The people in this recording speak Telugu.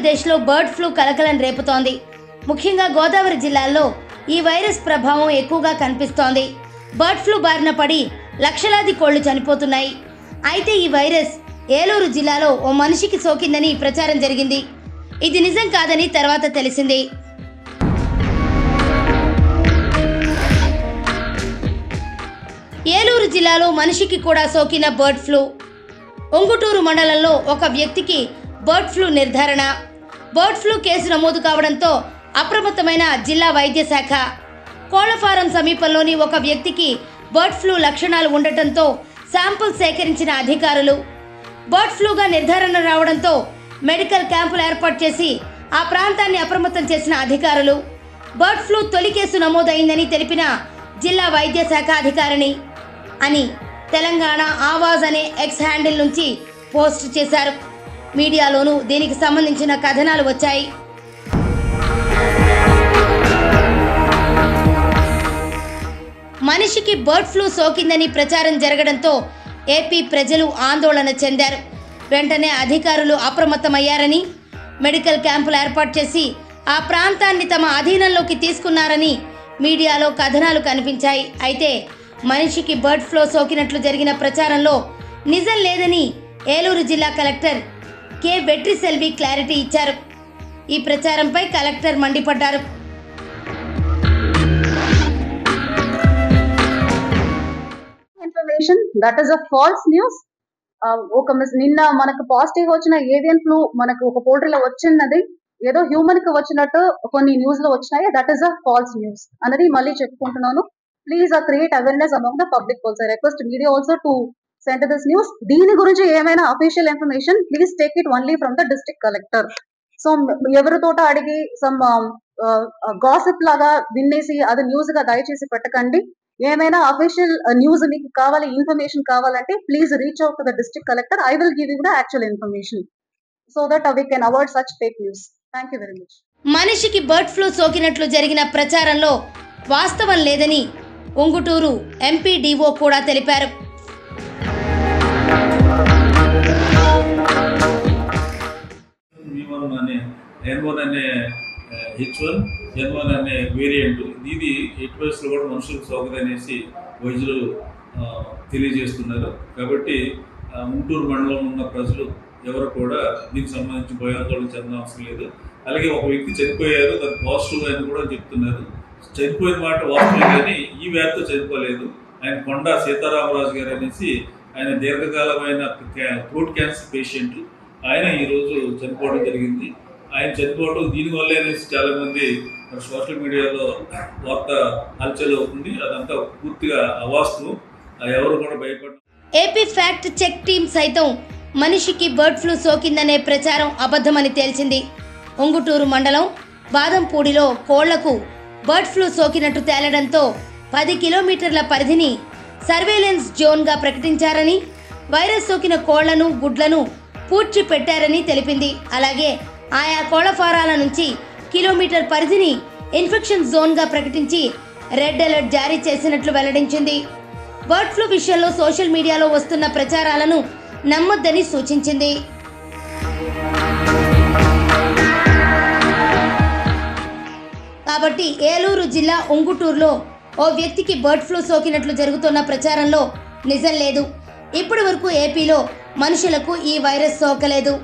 ఆంధ్రప్రదేశ్లో బర్డ్ ఫ్లూ కలకలం రేపుతోంది. ముఖ్యంగా గోదావరి జిల్లాల్లో ఈ వైరస్ ప్రభావం ఎక్కువగా కనిపిస్తోంది. బర్డ్ ఫ్లూ బారిన పడి లక్షలాది కోళ్లు చనిపోతున్నాయి. అయితే ఈ వైరస్ ఏలూరు జిల్లాలో ఓ మనిషికి సోకిందని ప్రచారం జరిగింది. ఇది నిజం కాదని తర్వాత తెలిసింది. ఏలూరు జిల్లాలో మనిషికి కూడా సోకిన బర్డ్ ఫ్లూ. ఉంగుటూరు మండలంలో ఒక వ్యక్తికి బర్డ్ ఫ్లూ నిర్ధారణ. బర్డ్ ఫ్లూ కేసు నమోదు కావడంతో అప్రమత్తమైన జిల్లా వైద్య శాఖ. కోళ్ల ఫారం సమీపంలోని ఒక వ్యక్తికి బర్డ్ ఫ్లూ లక్షణాలు ఉండటంతో శాంపుల్ సేకరించిన అధికారులు. బర్డ్ ఫ్లూగా నిర్ధారణ రావడంతో మెడికల్ క్యాంపులు ఏర్పాటు చేసి ఆ ప్రాంతాన్ని అప్రమత్తం చేసిన అధికారులు. బర్డ్ ఫ్లూ తొలి కేసు నమోదైందని తెలిపిన జిల్లా వైద్య శాఖ అధికారిని అని తెలంగాణ ఆవాజ్ అనే ఎక్స్ హ్యాండిల్ నుంచి పోస్ట్ చేశారు. మీడియాలోనూ దీనికి సంబంధించిన కథనాలు వచ్చాయి. మనిషికి బర్డ్ ఫ్లూ సోకిందని ప్రచారం జరగడంతో ఏపీ ప్రజలు ఆందోళన చెందారు. వెంటనే అధికారులు అప్రమత్తమయ్యారని, మెడికల్ క్యాంపులు ఏర్పాటు చేసి ఆ ప్రాంతాన్ని తమ అధీనంలోకి తీసుకున్నారని మీడియాలో కథనాలు కనిపించాయి. అయితే మనిషికి బర్డ్ ఫ్లూ సోకినట్లు జరిగిన ప్రచారంలో నిజం లేదని ఏలూరు జిల్లా కలెక్టర్ కె వెట్రిసెల్వి క్లారిటీ ఇచ్చారు. ఈ ప్రచారంపై కలెక్టర్ మండిపడ్డారు. Information that is a false news. నిన్న మనకు పాజిటివ్ వచ్చిన ఏవియన్ ఫ్లూ మనకు ఒక పోల్ట్రీలో వచ్చినది ఏదో హ్యూమన్ కి వచ్చినట్టు కొన్ని న్యూస్ లో వచ్చినాయి. That is a false news అనేది మళ్ళీ చెప్పుకుంటున్నాను. Please create awareness among the public also. Request media also to send this news. దీని గురించి ఏమైనా official information please take it only from the district collector. So ఎవరితోట అడిగి సమ్ గాసిప్ లాగా వినేసి అది న్యూస్ గా దయచేసి పెట్టకండి. ఏమైనా అఫీషియల్ న్యూస్ మీకు కావాలి, ఇన్ఫర్మేషన్ కావాలంటే please reach out to the district collector. I will give you the actual information so that we can avoid such fake news. Thank you very much. మనిషికి బర్డ్ ఫ్లూ సోకినట్లు జరిగిన ప్రచారంలో వాస్తవం లేదని ఉంగుటూరు ఎంపీడీఓ కూడా తెలిపారు. H1N1 అనే వేరియంట్ ఇది ఎట్టి వయసులో కూడా మనుషులకు సోకదనేసి వైద్యులు తెలియజేస్తున్నారు. కాబట్టి ఉంటూరు మండలంలో ఉన్న ప్రజలు ఎవరు కూడా దీనికి సంబంధించి భయాందోళన చెందడం అవసరం లేదు. అలాగే ఒక వ్యక్తి చనిపోయారు, దాని పాజిటివ్ అని కూడా చెప్తున్నారు. చనిపోయిన మాట వాస్తవం కానీ ఈ వ్యాధితో చనిపోలేదు. ఆయన కొండ సీతారామరాజు గారు అనేసి ఆయన దీర్ఘకాలమైన థ్రోట్ క్యాన్సర్ పేషెంట్. ఆయన ఈరోజు చనిపోవడం జరిగింది. ఆయన చనిపోవడం దీనివల్ల అనేసి చాలా మంది సోషల్ మీడియాలో వార్త హల్చల్ అవుతుంది. అదంతా పూర్తిగా అవాస్తవం. ఎవరు కూడా భయపడ. ఏపీ ఫ్యాక్ట్ చెక్ టీం సైతం మనిషికి బర్డ్ ఫ్లూ సోకిందనే ప్రచారం అబద్ధమని తేల్చింది. ఉంగుటూరు మండలం బాదంపూడిలో కోళ్లకు బర్డ్ ఫ్లూ సోకినట్టు తేలడంతో 10 కిలోమీటర్ల పరిధిని సర్వేలెన్స్ జోన్గా ప్రకటించారని, వైరస్ సోకిన కోళ్లను గుడ్లను పూడ్చి పెట్టారని తెలిపింది. అలాగే ఆయా కోళ్ల ఫారాల నుంచి కిలోమీటర్ పరిధిని ఇన్ఫెక్షన్ జోన్గా ప్రకటించి రెడ్ అలర్ట్ జారీ చేసినట్లు వెల్లడించింది. బర్డ్ ఫ్లూ విషయంలో సోషల్ మీడియాలో వస్తున్న ప్రచారాలను నమ్మొద్దని సూచించింది. కాబట్టి ఏలూరు జిల్లా ఉంగుటూరులో ఓ వ్యక్తికి బర్డ్ ఫ్లూ సోకినట్లు జరుగుతున్న ప్రచారంలో నిజం లేదు. ఇప్పటి వరకు ఏపీలో మనుషులకు ఈ వైరస్ సోకలేదు.